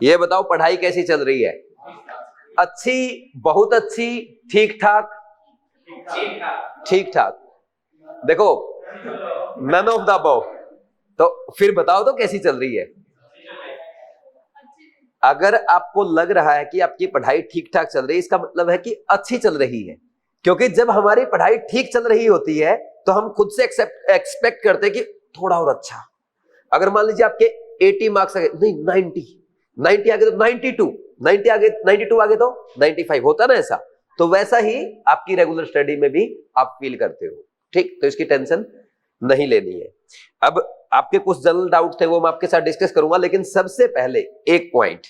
ये बताओ पढ़ाई कैसी चल रही है? अच्छी, बहुत अच्छी, ठीक ठाक? ठीक ठाक। देखो, नन ऑफ द अबव। तो फिर बताओ तो कैसी चल रही है? अगर आपको लग रहा है कि आपकी पढ़ाई ठीक ठाक चल रही है, इसका मतलब है कि अच्छी चल रही है। क्योंकि जब हमारी पढ़ाई ठीक चल रही होती है तो हम खुद से एक्सपेक्ट करते हैं कि थोड़ा और अच्छा। अगर मान लीजिए आपके 80 मार्क्स आ गए, नहीं 90 आ गए तो 92, 90 आ गए, 92 आ गए तो 95, होता ना ऐसा। तो वैसा ही आपकी रेगुलर स्टडी में भी आप फील करते हो। ठीक, तो इसकी टेंशन नहीं लेनी है। अब आपके कुछ जनरल डाउट थे, वो मैं आपके साथ डिस्कस करूंगा, लेकिन सबसे पहले एक पॉइंट।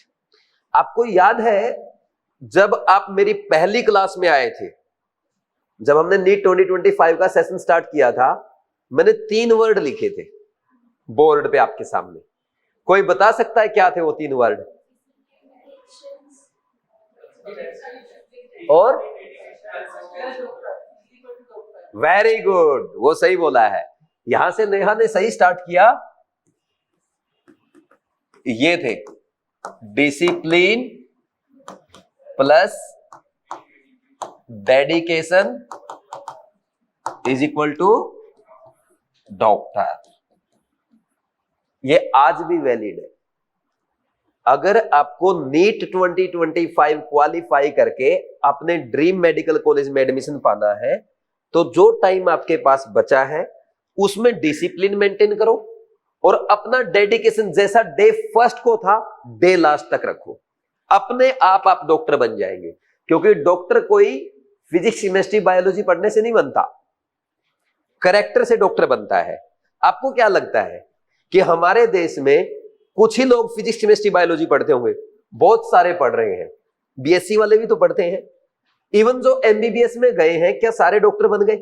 आपको याद है जब आप मेरी पहली क्लास में आए थे, जब हमने नीट 2025 का सेशन स्टार्ट किया था, मैंने 3 वर्ड लिखे थे बोर्ड पे आपके सामने। कोई बता सकता है क्या थे वो 3 वर्ड? और वेरी गुड, वो सही बोला है। यहां से नेहा ने सही स्टार्ट किया। ये थे discipline plus dedication is equal to doctor. ये आज भी वैलिड है। अगर आपको नीट 2025 क्वालिफाई करके अपने ड्रीम मेडिकल कॉलेज में एडमिशन पाना है, तो जो टाइम आपके पास बचा है उसमें डिसिप्लिन मेंटेन करो और अपना डेडिकेशन जैसा डे फर्स्ट को था डे लास्ट तक रखो। अपने आप डॉक्टर बन जाएंगे। क्योंकि डॉक्टर कोई फिजिक्स, केमिस्ट्री, बायोलॉजी पढ़ने से नहीं बनता, कैरेक्टर से डॉक्टर बनता है। आपको क्या लगता है कि हमारे देश में कुछ ही लोग फिजिक्स, केमिस्ट्री, बायोलॉजी पढ़ते होंगे? बहुत सारे पढ़ रहे हैं। बीएससी वाले भी तो पढ़ते हैं। इवन जो एमबीबीएस में गए हैं, क्या सारे डॉक्टर बन गए?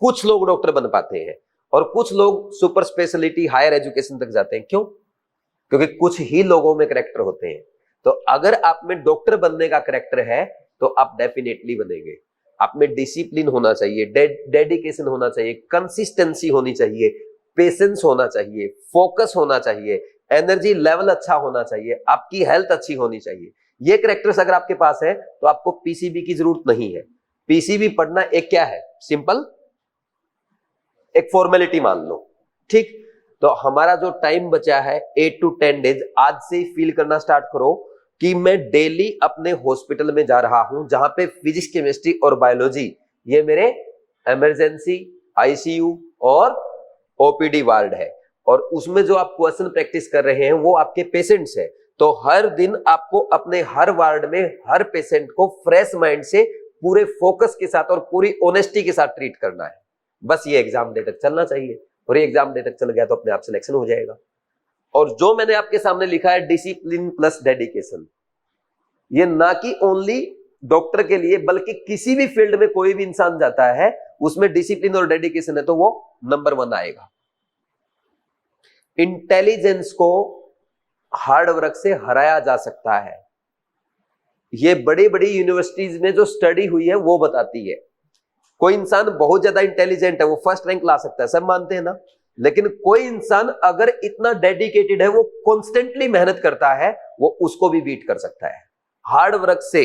कुछ लोग डॉक्टर बन पाते हैं और कुछ लोग सुपर स्पेशलिटी, हायर एजुकेशन तक जाते हैं। क्यों? क्योंकि कुछ ही लोगों में कैरेक्टर होते हैं। तो अगर आप में डॉक्टर बनने का कैरेक्टर है तो आप डेफिनेटली बनेंगे। आप में डिसिप्लिन होना चाहिए, डेडिकेशन होना चाहिए, कंसिस्टेंसी होनी चाहिए, पेशेंस होना चाहिए, फोकस होना चाहिए, एनर्जी लेवल अच्छा होना चाहिए, आपकी हेल्थ अच्छी होनी चाहिए। ये कैरेक्टर्स अगर आपके पास है तो आपको पीसीबी की जरूरत नहीं है। पीसीबी पढ़ना एक क्या है? सिंपल एक फॉर्मेलिटी मान लो। ठीक, तो हमारा जो टाइम बचा है 8 to 10 डेज, आज से ही फील करना स्टार्ट करो कि मैं डेली अपने हॉस्पिटल में जा रहा हूं जहां पे फिजिक्स, केमिस्ट्री और बायोलॉजी ये मेरे इमरजेंसी, आईसीयू और ओपीडी वार्ड है। और उसमें जो आप क्वेश्चन प्रैक्टिस कर रहे हैं वो आपके पेशेंट्स है। तो हर दिन आपको अपने हर वार्ड में हर पेशेंट को फ्रेश माइंड से, पूरे फोकस के साथ और पूरी ऑनेस्टी के साथ ट्रीट करना है। बस ये एग्जाम डे तक चलना चाहिए, और ये एग्जाम डे तक चल गया तो अपने आप सिलेक्शन हो जाएगा। और जो मैंने आपके सामने लिखा है डिसिप्लिन प्लस डेडिकेशन, ये ना कि ओनली डॉक्टर के लिए बल्कि किसी भी फील्ड में कोई भी इंसान जाता है उसमें डिसिप्लिन और डेडिकेशन है तो वो नंबर 1 आएगा। इंटेलिजेंस को हार्ड वर्क से हराया जा सकता है। ये बड़ी बड़ी यूनिवर्सिटीज में जो स्टडी हुई है वो बताती है। कोई इंसान बहुत ज्यादा इंटेलिजेंट है, वो फर्स्ट रैंक ला सकता है, सब मानते हैं ना। लेकिन कोई इंसान अगर इतना डेडिकेटेड है, वो कॉन्स्टेंटली मेहनत करता है, वो उसको भी बीट कर सकता है। हार्ड वर्क से,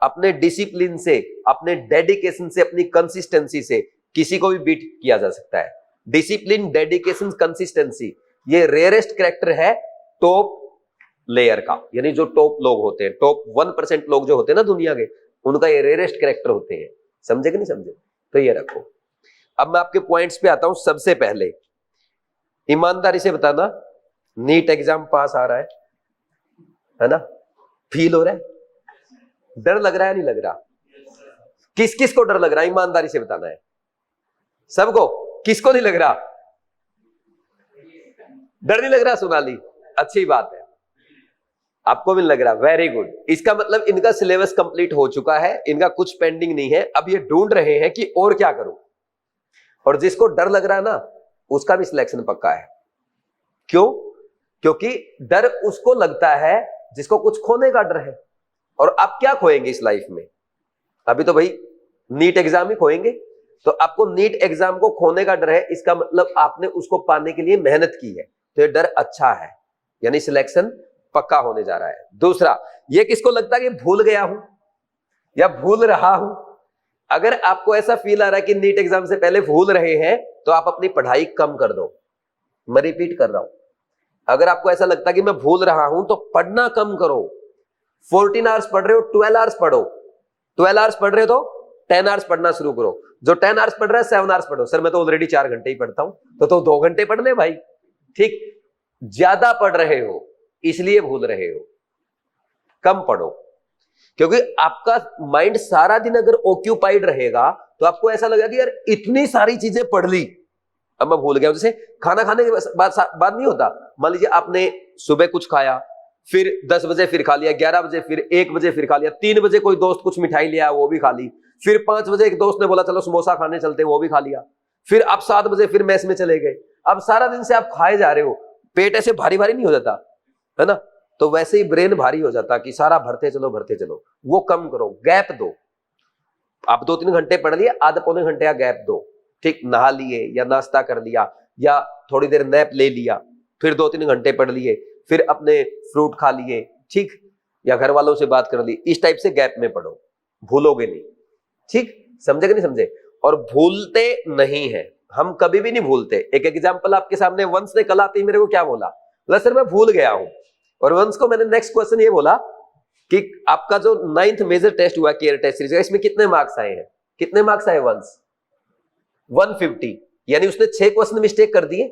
अपने डिसिप्लिन से, अपने डेडिकेशन से, अपनी कंसिस्टेंसी से किसी को भी बीट किया जा सकता है। डिसिप्लिन, डेडिकेशन, कंसिस्टेंसी ये रेयरेस्ट कैरेक्टर है टॉप लेयर का। यानी जो टॉप लोग होते हैं, टॉप 1% लोग जो होते हैं ना दुनिया के, उनका ये रेयरेस्ट कैरेक्टर होते हैं। समझे कि नहीं समझे? तो ये रखो। अब मैं आपके पॉइंट्स पे आता हूं। सबसे पहले ईमानदारी से बताना, नीट एग्जाम पास आ रहा है ना? फील हो रहा है? डर लग रहा है? नहीं लग रहा? किस किस को डर लग रहा है? ईमानदारी से बताना है सबको। किसको नहीं लग रहा? डर नहीं लग रहा? सोनाली, अच्छी बात है, आपको भी लग रहा। Very good. इसका मतलब इनका सिलेबस कंप्लीट हो चुका है, इनका कुछ पेंडिंग नहीं है। अब ये ढूंढ रहे हैं कि और क्या करूं। और जिसको डर लग रहा है ना, उसका भी सिलेक्शन पक्का है। क्यों? क्योंकि डर उसको लगता है जिसको कुछ खोने का डर है। और आप क्या खोएंगे इस लाइफ में? अभी तो भाई नीट एग्जाम ही खोएंगे। तो आपको नीट एग्जाम को खोने का डर है, इसका मतलब आपने उसको पाने के लिए मेहनत की है, तो ये डर अच्छा है, यानी सिलेक्शन पक्का होने जा रहा है। दूसरा, ये किसको लगता है कि भूल गया हूं या भूल रहा हूं? अगर आपको ऐसा फील आ रहा है कि नीट एग्जाम से पहले भूल रहे हैं तो आप अपनी पढ़ाई कम कर दो। मैं रिपीट कर रहा हूं, अगर आपको ऐसा लगता है कि मैं भूल रहा हूं तो पढ़ना कम करो। 14 आवर्स पढ़ रहे हो, 12 आवर्स पढ़ो। 12 आवर्स पढ़ रहे हो तो 10 आवर्स पढ़ना शुरू करो। जो 10 आवर्स पढ़ रहा है 7 आवर्स पढ़ो। सर मैं तो ऑलरेडी 4 घंटे ही पढ़ता हूं, तो 2 घंटे पढ़ ले भाई। ठीक, ज्यादा पढ़ रहे हो इसलिए भूल रहे हो, कम पढ़ो। क्योंकि आपका माइंड सारा दिन अगर ऑक्यूपाइड रहेगा तो आपको ऐसा लगेगा कि यार इतनी सारी चीजें पढ़ ली, अब मैं भूल गया। जैसे खाना खाने के बाद नहीं होता, मान लीजिए आपने सुबह कुछ खाया, फिर 10 बजे फिर खा लिया, 11 बजे फिर 1 बजे फिर खा लिया, 3 बजे कोई दोस्त कुछ मिठाई लिया वो भी खा ली, फिर 5 बजे एक दोस्त ने बोला चलो समोसा खाने चलते वो भी खा लिया, फिर आप 7 बजे फिर मैस में चले गए। अब सारा दिन से आप खाए जा रहे हो, पेट ऐसे भारी भारी नहीं हो जाता है ना? तो वैसे ही ब्रेन भारी हो जाता कि सारा भरते चलो। वो कम करो, गैप दो। आप 2-3 घंटे पढ़ लिए, आधा पौने घंटे का गैप दो। ठीक, नहा लिए या नाश्ता कर लिया या थोड़ी देर नैप ले लिया, फिर 2-3 घंटे पढ़ लिए, फिर अपने फ्रूट खा लिए, ठीक, या घर वालों से बात कर ली। इस टाइप से गैप में पढ़ो, भूलोगे नहीं। ठीक, समझे कि नहीं समझे? और भूलते नहीं है, हम कभी भी नहीं भूलते। एक एग्जांपल आपके सामने, वंश ने कल आते ही मेरे को क्या बोला सर मैं भूल गया हूं। और वंश को मैंने नेक्स्ट क्वेश्चन ये बोला कि आपका जो 9th मेजर टेस्ट हुआ केयर टेस्ट सीरीज का, इसमें कितने मार्क्स आए हैं? कितने मार्क्स आए वंश? 150, यानी उसने 6 क्वेश्चन मिस्टेक कर दिए।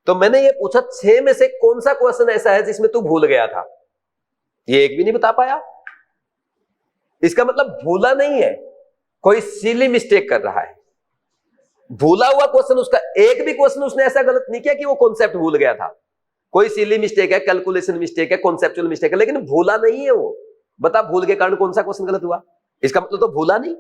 तो मैंने ये पूछा 6 में से कौन सा क्वेश्चन ऐसा है जिसमें तू भूल गया था? ये एक भी नहीं बता पाया। इसका मतलब भूला नहीं है, कोई सिली मिस्टेक कर रहा है। भूला हुआ क्वेश्चन उसका, एक भी क्वेश्चन उसने ऐसा गलत नहीं किया कि वो कॉन्सेप्ट भूल गया था। कोई सिली मिस्टेक है, कैलकुलेशन मिस्टेक है, कॉन्सेप्चुअल मिस्टेक है, लेकिन भूला नहीं है वो। बता भूल के कारण कौन सा क्वेश्चन गलत हुआ? इसका मतलब तो भूला नहीं।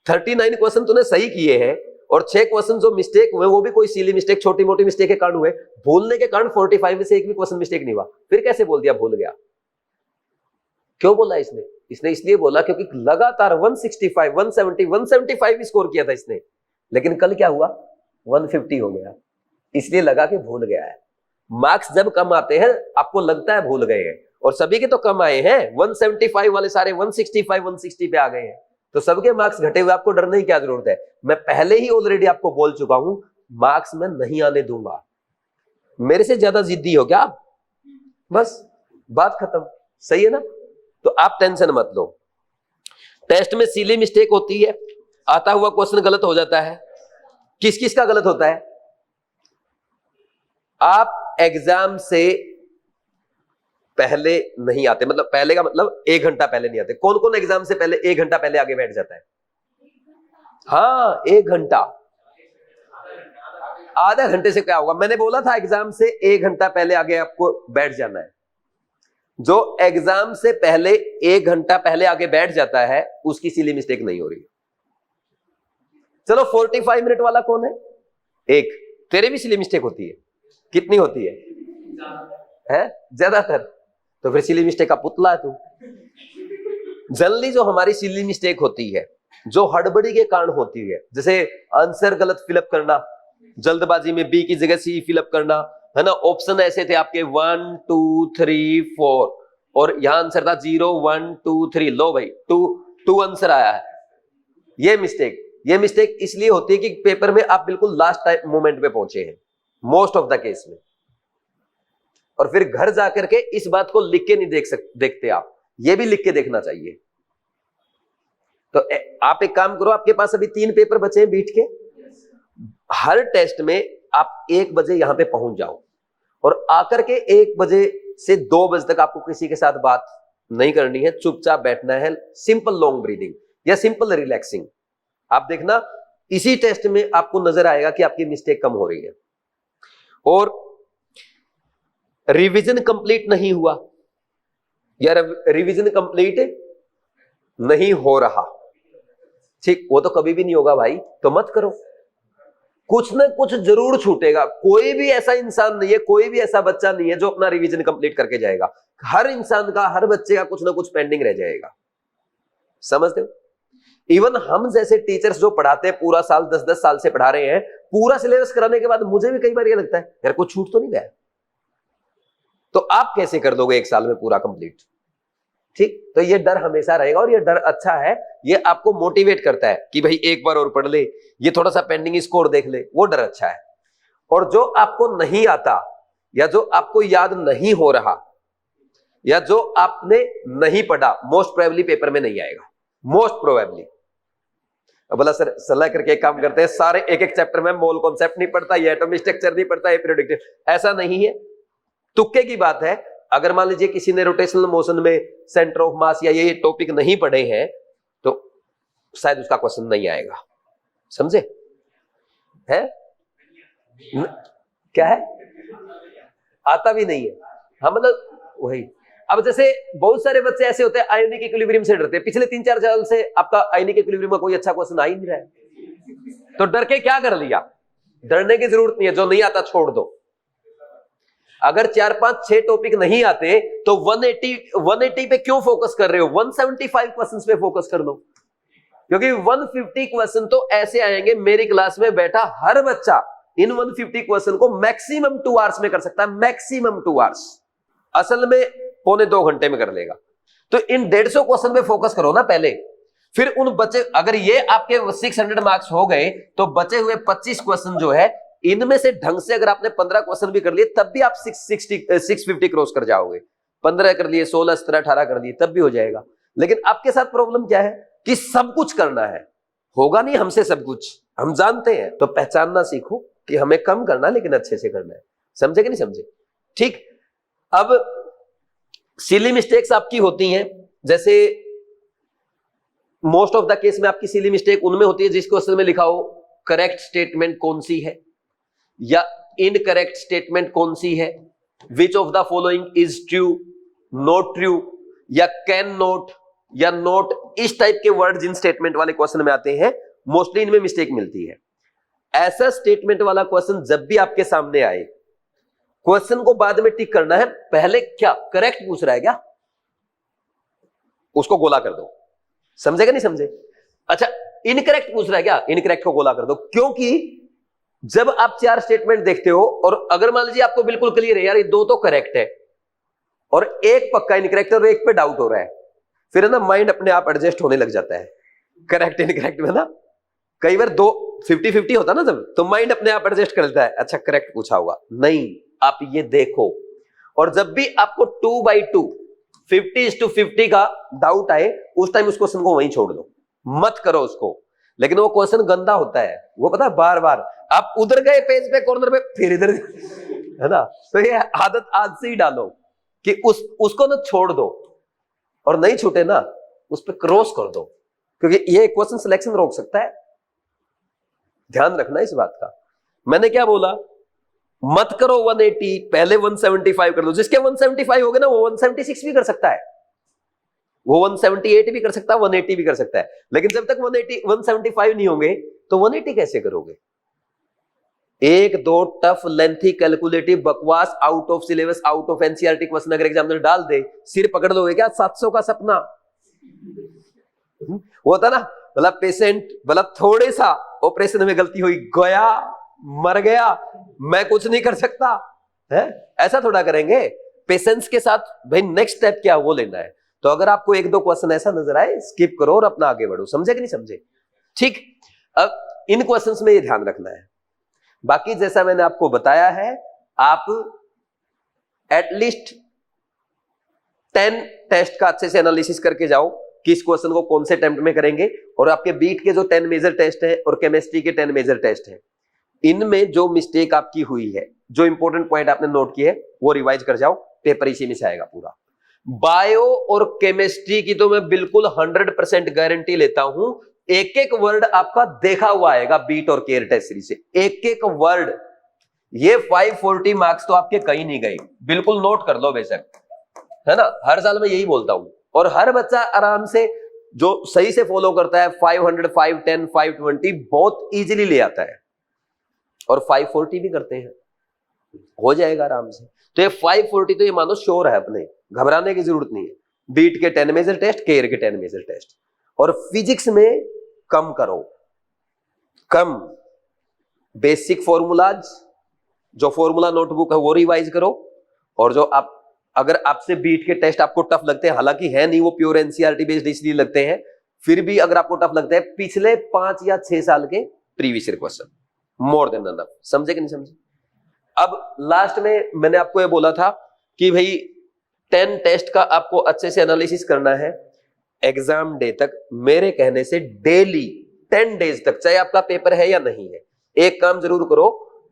39 क्वेश्चन तूने सही किए हैं और 6 क्वेश्चन जो मिस्टेक हुए वो भी कोई सिली मिस्टेक, छोटी मोटी मिस्टेक के कारण हुए। भूलने के कारण 45 में से एक भी क्वेश्चन मिस्टेक नहीं हुआ। फिर कैसे बोल दिया भूल गया? क्यों बोला इसने? इसने इसलिए बोला क्योंकि लगातार 165, 170, 175 स्कोर किया था इसने, लेकिन कल क्या हुआ? 150 हो गया। इसलिए लगा कि भूल गया है। मार्क्स जब कम आते हैं आपको लगता है भूल गए हैं, और सभी के तो कम आए हैं। 175 वाले सारे 165, 160 पे आ गए हैं, तो सबके मार्क्स घटे हुए। आपको डरने की क्या जरूरत है? मैं पहले ही ऑलरेडी आपको बोल चुका हूं, मार्क्स में नहीं आने दूंगा। मेरे से ज्यादा जिद्दी हो क्या आप? बस बात खत्म। सही है ना? तो आप टेंशन मत लो। टेस्ट में सिली मिस्टेक होती है, आता हुआ क्वेश्चन गलत हो जाता है। किस किस का गलत होता है? आप एग्जाम से पहले नहीं आते, मतलब पहले का मतलब 1 घंटा पहले नहीं आते। कौन कौन एग्जाम से पहले 1 घंटा पहले आगे बैठ जाता है? हाँ, 1 घंटा। आधा घंटे से क्या होगा? मैंने बोला था एग्जाम से 1 घंटा पहले आगे आपको बैठ जाना है। जो एग्जाम से पहले 1 घंटा पहले आगे बैठ जाता है उसकी सिली मिस्टेक नहीं हो रही। चलो 45 मिनट वाला कौन है? एक। तेरे भी सिली मिस्टेक होती है? कितनी होती है? ज्यादातर। तो फिर सिली मिस्टेक का पुतला है तू। जनरली जो हमारी सिली मिस्टेक होती है, जो हड़बड़ी के कारण होती है, जैसे आंसर गलत फिलअप करना, जल्दबाजी में बी की जगह सी फिलअप करना, है ना? ऑप्शन ऐसे थे आपके 1 2 3 4 और यहां आंसर था 0 1 2 3। लो भाई, 2 आंसर आया है। ये मिस्टेक इसलिए होती है कि पेपर में आप बिल्कुल लास्ट मोमेंट पे पहुंचे हैं मोस्ट ऑफ द केस में, और फिर घर जाकर के इस बात को लिख के नहीं देखते आप। ये भी लिख के देखना चाहिए। तो आप एक काम करो, आपके पास अभी 3 पेपर बचे हैं बीट के। हर टेस्ट में आप 1 बजे यहां पे पहुंच जाओ, और आकर के 1 बजे से 2 बजे तक आपको किसी के साथ बात नहीं करनी है, चुपचाप बैठना है। सिंपल लॉन्ग ब्रीदिंग या सिंपल रिलैक्सिंग। आप देखना इसी टेस्ट में आपको नजर आएगा कि आपकी मिस्टेक कम हो रही है। और रिवीजन कंप्लीट नहीं हुआ या रिवीजन कंप्लीट नहीं हो रहा, ठीक, वो तो कभी भी नहीं होगा भाई, तो मत करो। कुछ ना कुछ जरूर छूटेगा। कोई भी ऐसा इंसान नहीं है, कोई भी ऐसा बच्चा नहीं है जो अपना रिवीजन कंप्लीट करके जाएगा। हर इंसान का, हर बच्चे का कुछ ना कुछ पेंडिंग रह जाएगा। समझते हो? इवन हम जैसे टीचर्स जो पढ़ाते हैं पूरा साल, 10-10 साल से पढ़ा रहे हैं, पूरा सिलेबस कराने के बाद मुझे भी कई बार ये लगता है यार कुछ छूट तो नहीं गया। तो आप कैसे कर दोगे एक साल में पूरा कंप्लीट? ठीक, तो ये डर हमेशा रहेगा और ये डर अच्छा है, ये आपको मोटिवेट करता है कि भाई एक बार और पढ़ ले, ये थोड़ा सा पेंडिंग स्कोर देख ले, वो डर अच्छा है। और जो आपको नहीं आता या जो आपको याद नहीं हो रहा या जो आपने नहीं पढ़ा, मोस्ट प्रोबेबली पेपर में नहीं आएगा, मोस्ट प्रोबेबली। अब बोला सर सलाह करके एक काम करते हैं, सारे एक एक चैप्टर में मोल कॉन्सेप्ट नहीं पढ़ता, ये एटॉमिक स्ट्रक्चर नहीं पढ़ता, ये पीरियोडिक, ऐसा नहीं है, तुक्के की बात है। अगर मान लीजिए किसी ने रोटेशनल मोशन में सेंटर ऑफ मास या ये टॉपिक नहीं पढ़े हैं तो शायद उसका क्वेश्चन नहीं आएगा, समझे? है क्या है, आता भी नहीं है। हाँ मतलब वही, अब जैसे बहुत सारे बच्चे ऐसे होते हैं आयोनिक इक्विलिब्रियम से डरते हैं, पिछले 3-4 साल से आपका आयोनिक इक्विलिब्रियम का कोई अच्छा क्वेश्चन आ ही नहीं रहा है, तो डर के क्या कर लिया? डरने की जरूरत नहीं है, जो नहीं आता छोड़ दो। अगर 4-5-6 टॉपिक नहीं आते तो 180 पे क्यों फोकस कर रहे हो? 175 क्वेश्चंस पे फोकस कर लो, क्योंकि 150 क्वेश्चन तो ऐसे आएंगे, मेरी क्लास में बैठा हर बच्चा इन 150 क्वेश्चन को मैक्सिमम 2 आवर्स में कर सकता है, मैक्सिमम 2 आवर्स, असल में 1.25 घंटे में कर लेगा। तो इन 150 क्वेश्चन पे फोकस करो ना पहले, फिर उन बचे, अगर ये आपके 600 मार्क्स हो गए तो बचे हुए 25 क्वेश्चन जो है, इनमें से ढंग से अगर आपने 15 क्वेश्चन भी कर लिए तब भी आप 650 क्रॉस कर जाओगे। 15 कर लिए, 16, 17, 18 कर लिए तब भी हो जाएगा। लेकिन आपके साथ प्रॉब्लम क्या है कि सब कुछ करना है, होगा नहीं हमसे सब कुछ, हम जानते हैं। तो पहचानना सीखो कि हमें कम करना है लेकिन अच्छे से करना है, समझे कि नहीं समझे? ठीक, अब सिली मिस्टेक्स आपकी होती हैं, जैसे मोस्ट ऑफ द केस में आपकी सिली मिस्टेक उनमें होती है जिस क्वेश्चन में लिखा हो करेक्ट स्टेटमेंट कौन सी है या इनकरेक्ट स्टेटमेंट कौन सी है, विच of the following is true, not true या कैन नॉट या नॉट, इस टाइप के वर्ड जिन स्टेटमेंट वाले क्वेश्चन में आते हैं मोस्टली इनमें मिस्टेक मिलती है। ऐसा स्टेटमेंट वाला क्वेश्चन जब भी आपके सामने आए, क्वेश्चन को बाद में टिक करना है, पहले क्या करेक्ट पूछ रहा है क्या, उसको गोला कर दो, समझेगा नहीं समझे? अच्छा इनकरेक्ट पूछ रहा है क्या, इनकरेक्ट को गोला कर दो, क्योंकि जब आप 4 स्टेटमेंट देखते हो और अगर मान लीजिए आपको बिल्कुल क्लियर है यार ये 2 तो करेक्ट है और एक पक्का इनकरेक्ट है और एक पे डाउट हो रहा है, फिर है ना माइंड अपने आप एडजस्ट होने लग जाता है करेक्ट इनकरेक्ट में ना। कई बार 2 50-50 होता ना जब, तो माइंड अपने आप एडजस्ट कर लेता है, अच्छा करेक्ट पूछा होगा, नहीं आप ये देखो। और जब भी आपको 2/2 50:50 का डाउट आए उस टाइम उस क्वेश्चन को वहीं छोड़ दो, मत करो उसको। लेकिन वो क्वेश्चन गंदा होता है, वो पता है बार बार आप उधर गए पेज पे कॉर्नर पे फिर इधर है ना, तो ये आदत आज से ही डालो कि उसको ना छोड़ दो और नहीं छूटे ना उस पर क्रॉस कर दो, क्योंकि ये क्वेश्चन सिलेक्शन रोक सकता है। ध्यान रखना इस बात का। मैंने क्या बोला, मत करो 180, पहले 175 कर दो, जिसके 175 हो गए ना वो 176 भी कर सकता है, वो 178 भी कर सकता है, 180 भी कर सकता है। लेकिन जब तक 175 नहीं होंगे तो 180 कैसे करोगे? 1-2 टफ लेंथी कैलकुलेटिव बकवास out of syllabus out of NCERT question अगर एग्जामिनर डाल दे, सिर पकड़ लोगे क्या? 700 का सपना वो था ना, मतलब पेशेंट मतलब थोड़े सा ऑपरेशन में गलती हुई, गया मर गया, मैं कुछ नहीं कर सकता है, ऐसा थोड़ा करेंगे। पेशेंस के साथ भाई नेक्स्ट स्टेप क्या वो लेना है। तो अगर आपको 1-2 क्वेश्चन ऐसा नजर आए स्किप करो और अपना आगे बढ़ो, समझे कि नहीं समझे? ठीक, अब इन क्वेश्चंस में ये ध्यान रखना है। बाकी जैसा मैंने आपको बताया है, आप एटलीस्ट 10 टेस्ट का अच्छे से एनालिसिस करके जाओ, किस क्वेश्चन को कौन से अटेम्प्ट में करेंगे, और आपके बीट के जो 10 मेजर टेस्ट हैं और केमिस्ट्री के 10 मेजर टेस्ट हैं, इनमें जो मिस्टेक आपकी हुई है, जो इंपॉर्टेंट पॉइंट आपने नोट किए, वो रिवाइज कर जाओ, पेपर इसी में से आएगा पूरा। बायो और केमिस्ट्री की तो मैं बिल्कुल 100% गारंटी लेता हूं, एक एक वर्ड आपका देखा हुआ आएगा बीट और केयर टेस्ट सीरीज से, एक एक वर्ड। ये 540 मार्क्स तो आपके कहीं नहीं गए, बिल्कुल नोट कर लो बेशक, है ना। हर साल मैं यही बोलता हूं, और हर बच्चा आराम से जो सही से फॉलो करता है 500, 510, 520 बहुत इजीली ले आता है, और 540 भी करते हैं, हो जाएगा आराम से। तो ये 540 तो ये मानो श्योर है, अपने घबराने की जरूरत नहीं है। बीट के 10 मेजर टेस्ट, केयर के 10 मेजर टेस्ट, और फिजिक्स में कम करो, कम बेसिक फॉर्मूलाज, जो फॉर्मूला नोटबुक है वो रिवाइज करो, और जो आप अगर आपसे बीट के टेस्ट आपको टफ लगते हैं, हालांकि है नहीं वो प्योर एनसीईआरटी बेस्ड इसलिए लगते हैं, फिर भी अगर आपको टफ लगता है पिछले 5 या 6 साल के previous year question more than enough. समझे कि नहीं समझे? अब लास्ट में मैंने आपको ये बोला था कि भाई 10 टेस्ट का आपको अच्छे से एनालिसिस करना है एग्जाम डे तक। मेरे कहने से डेली 10 डेज तक, चाहे आपका पेपर है या नहीं है, एक काम जरूर करो,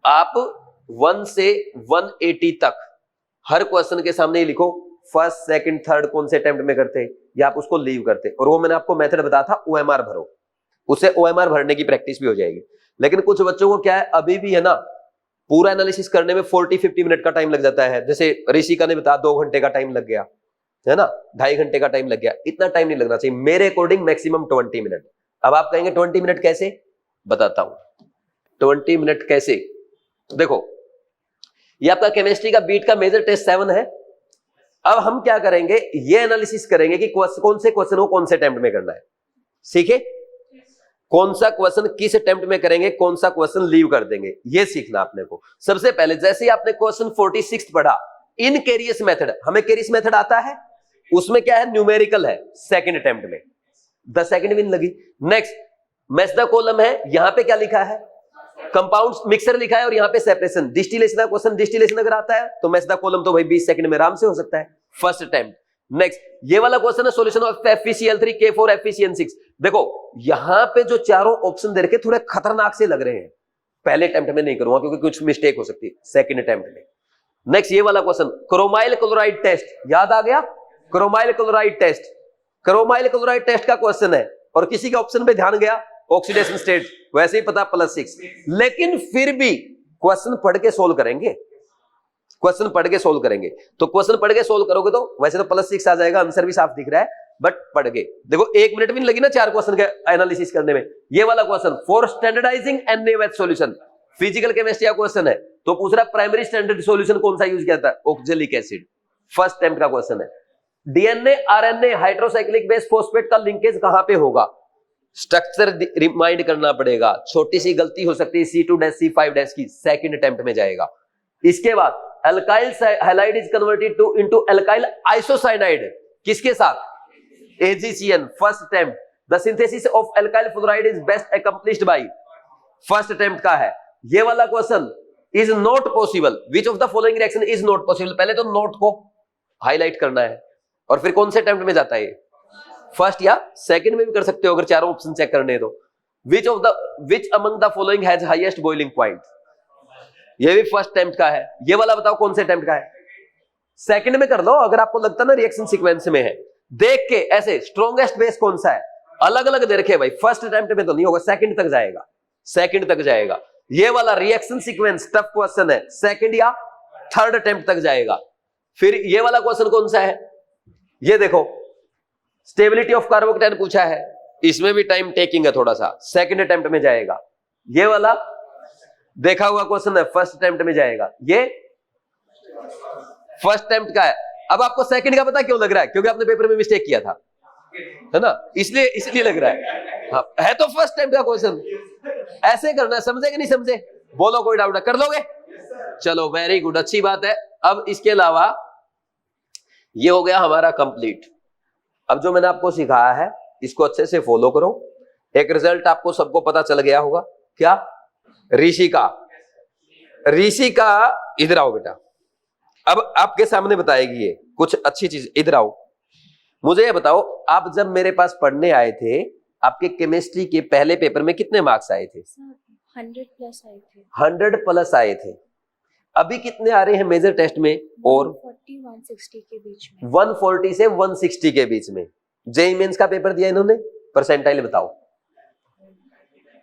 आप 1 से 180 तक हर क्वेश्चन के सामने ही लिखो फर्स्ट सेकंड थर्ड कौन से अटेम्प्ट में करते या आप उसको लीव करते। और वो मैंने आपको मेथड बताया था ओएमआर भरो, उससे ओएमआर भरने की प्रैक्टिस भी हो जाएगी। लेकिन कुछ बच्चों को क्या है, अभी भी है ना, पूरा एनालिसिस करने में 40-50 मिनट का टाइम लग जाता है। जैसे ऋषिका ने बताया 2 घंटे का टाइम लग गया है ना, 2.5 घंटे का टाइम लग गया। इतना टाइम नहीं लगना चाहिए, मेरे अकॉर्डिंग मैक्सिमम 20 मिनट। अब आप कहेंगे 20 मिनट कैसे, बताता हूं 20 मिनट कैसे। देखो ये आपका केमिस्ट्री का बीट का मेजर टेस्ट 7 है। अब हम क्या करेंगे, ये एनालिसिस करेंगे कि कौन से क्वेश्चन को कौन से अटेम्प्ट में करना है। सीखे? कौन सा क्वेश्चन किस अटेम्प्ट में करेंगे, कौन सा क्वेश्चन लीव कर देंगे, ये सीखना आपने को। सबसे पहले जैसे ही आपने क्वेश्चन 46 पढ़ा, इन केरियस मेथड, हमें केरियस मेथड आता है, उसमें क्या है, न्यूमेरिकल है, सेकंड अटेम्प्ट में 10 सेकंड भी नहीं लगी। नेक्स्ट मैच द कॉलम है, यहां पे क्या लिखा है, कंपाउंड्स मिक्सर लिखा है और यहाँ पे सेपरेशन। डिस्टिलेशन का क्वेश्चन डिस्टिलेशन अगर आता है तो मैच द कॉलम तो भाई 20 सेकंड में आराम से हो सकता है, फर्स्ट अटेम्प्ट। नेक्स्ट ये वाला क्वेश्चन है solution of FeCl3 K4 FeCN6। देखो यहाँ पे जो चारों ऑप्शन दे रखे थोड़े खतरनाक से लग रहे हैं, पहले अटेम्प्ट में नहीं करूंगा क्योंकि कुछ मिस्टेक हो सकती है, सेकंड अटेम्प्ट में। नेक्स्ट ये वाला क्वेश्चन क्रोमाइल क्लोराइड टेस्ट, याद आ गया, chromyl chloride test, chromyl chloride test का क्वेश्चन है और किसी के ऑप्शन पे ध्यान गया ऑक्सीडेशन स्टेट, वैसे ही पता +6। लेकिन फिर भी क्वेश्चन पढ़ के सोल्व करेंगे, क्वेश्चन पढ़ के सोल्व करेंगे। तो क्वेश्चन पढ़ के सोल्व करोगे तो वैसे तो +6 आ जाएगा, आंसर भी साफ दिख रहा है, बट पढ़ के देखो 1 मिनट भी नहीं लगी ना 4 क्वेश्चन के एनालिसिस करने में। ये वाला question for standardising NaOH solution, physical chemistry का क्वेश्चन है, तो पूछ रहा प्राइमरी स्टैंडर्ड सॉल्यूशन कौन सा यूज किया था, ऑक्जेलिक एसिड, फर्स्ट अटेम्प्ट का क्वेश्चन है। DNA RNA hydrocyclic base phosphate का लिंकेज कहां पे होगा, स्ट्रक्चर रिमाइंड करना पड़ेगा, छोटी सी गलती हो सकती है C2' C5' की, सेकंड अटेम्प्ट में जाएगा। इसके बाद alkyl halide is converted to into alkyl isocyanide, किसके साथ, AgCN, first attempt. The synthesis of alkyl fluoride is best accomplished by, first attempt का है। ये वाला question is not possible, which of the following reaction is not possible, पहले तो note को highlight करना है और फिर कौन से अटेम्प्ट में जाता है, फर्स्ट या सेकंड में भी कर सकते हो अगर चारों ऑप्शन चेक करने हैं तो। Which among the following has highest boiling point, ये भी फर्स्ट अटेम्प्ट का है। ये वाला बताओ कौन से अटेम्प्ट का है, सेकंड में कर लो अगर आपको लगता ना रिएक्शन सीक्वेंस में है, देख के ऐसे स्ट्रॉन्गेस्ट बेस कौन सा है, अलग अलग दे रखे भाई, फर्स्ट अटेम्प्ट में तो नहीं होगा, सेकंड तक जाएगा, सेकंड तक जाएगा। ये वाला रिएक्शन सीक्वेंस टफ क्वेश्चन है, सेकंड या थर्ड अटेम्प्ट तक जाएगा। फिर ये वाला क्वेश्चन कौन सा है, ये देखो स्टेबिलिटी ऑफ कार्बोकेटाइन पूछा है, इसमें भी टाइम टेकिंग है थोड़ा सा, सेकंड अटेम्प्ट में जाएगा। ये वाला देखा हुआ क्वेश्चन है, फर्स्ट अटेम्प्ट में जाएगा, ये फर्स्ट अटेम्प्ट का है। अब आपको सेकंड का पता क्यों लग रहा है, क्योंकि आपने पेपर में मिस्टेक किया था, है ना, इसलिए लग रहा है। हाँ, है तो फर्स्ट अटेम्प्ट का क्वेश्चन, ऐसे करना है, समझे कि नहीं समझे, बोलो कोई डाउट है, कर लोगे, चलो वेरी गुड, अच्छी बात है। अब इसके अलावा ये हो गया हमारा कंप्लीट। अब जो मैंने आपको सिखाया है इसको अच्छे से फॉलो करो। एक रिजल्ट आपको सबको पता चल गया होगा, क्या, ऋषिका इधर आओ बेटा, अब आपके सामने बताएगी ये कुछ अच्छी चीज, इधर आओ। मुझे ये बताओ, आप जब मेरे पास पढ़ने आए थे, आपके केमिस्ट्री के पहले पेपर में कितने मार्क्स आए थे, 100+ आए थे, 100+ आए थे। अभी कितने आ रहे हैं मेजर टेस्ट में, और 140-160 के बीच में, 140 से 160 के बीच में। जेईई मेंस का पेपर दिया इन्होंने, परसेंटाइल बताओ,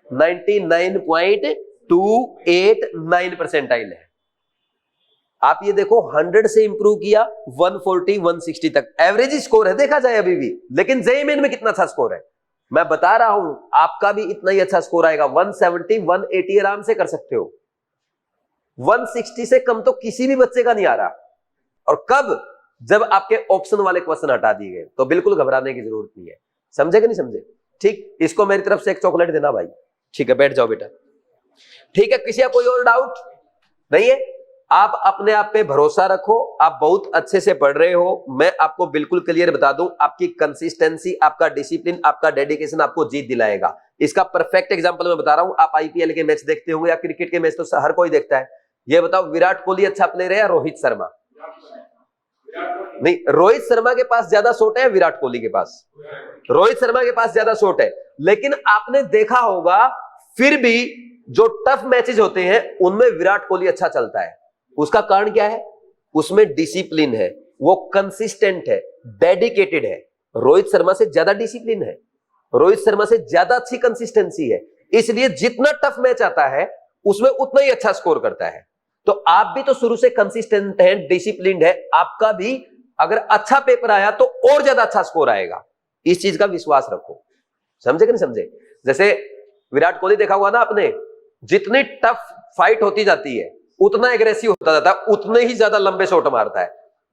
99.289 परसेंटाइल है। आप ये देखो 100 से इंप्रूव किया 140 160 तक, एवरेज स्कोर है देखा जाए अभी भी, लेकिन जेईई मेन में कितना अच्छा स्कोर है मैं बता रहा हूं, आपका भी इतना ही अच्छा स्कोर आएगा, 170 180 आराम से कर सकते हो। 160 से कम तो किसी भी बच्चे का नहीं आ रहा, और कब, जब आपके ऑप्शन वाले क्वेश्चन हटा दिए गए, तो बिल्कुल घबराने की जरूरत नहीं है, समझे कि नहीं समझे। ठीक, इसको मेरी तरफ से एक चॉकलेट देना भाई, ठीक है, बैठ जाओ बेटा, ठीक है। किसी का कोई और डाउट नहीं है, आप अपने आप पे भरोसा रखो, आप बहुत अच्छे से पढ़ रहे हो। मैं आपको बिल्कुल क्लियर बता दूं, आपकी कंसिस्टेंसी, आपका डिसिप्लिन, आपका डेडिकेशन आपको जीत दिलाएगा। इसका परफेक्ट एग्जांपल मैं बता रहा हूं। आप आईपीएल के मैच देखते होंगे या क्रिकेट के मैच तो हर कोई देखता है। ये बताओ, विराट कोहली अच्छा प्लेयर है या रोहित शर्मा? नहीं, रोहित शर्मा के पास ज्यादा शॉट है, विराट कोहली के पास? रोहित शर्मा के पास ज्यादा शॉट है। लेकिन आपने देखा होगा फिर भी जो टफ मैचेस होते हैं उनमें विराट कोहली अच्छा चलता है। उसका कारण क्या है? उसमें डिसिप्लिन है, वो कंसिस्टेंट है, डेडिकेटेड है। रोहित शर्मा से ज्यादा डिसिप्लिन है, रोहित शर्मा से ज्यादा अच्छी कंसिस्टेंसी है, इसलिए जितना टफ मैच आता है उसमें उतना ही अच्छा स्कोर करता है। तो आप भी तो शुरू से कंसिस्टेंट है, डिसिप्लिन्ड है, आपका भी अगर अच्छा पेपर आया तो और ज्यादा अच्छा स्कोर आएगा। इस चीज का विश्वास रखो। समझे कि नहीं समझे? जैसे विराट कोहली देखा हुआ ना आपने, जितनी टफ फाइट होती जाती है उतना एग्रेसिव होता जाता है, उतने ही ज्यादा लंबे शॉट मारता है,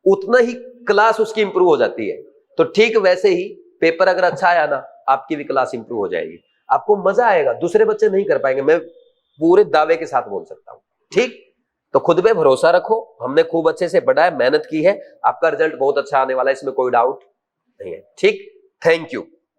उतना ही क्लास उसकी इंप्रूव हो जाती है। तो ठीक वैसे ही पेपर अगर अच्छा आया ना, आपकी भी क्लास इंप्रूव हो जाएगी, आपको मजा आएगा, दूसरे बच्चे नहीं कर पाएंगे, मैं पूरे दावे के साथ बोल सकता हूं। ठीक, तो खुद पे भरोसा रखो। हमने खूब अच्छे से पढ़ा है, मेहनत की है, आपका रिजल्ट बहुत अच्छा आने वाला है, इसमें कोई डाउट नहीं है। ठीक, थैंक यू।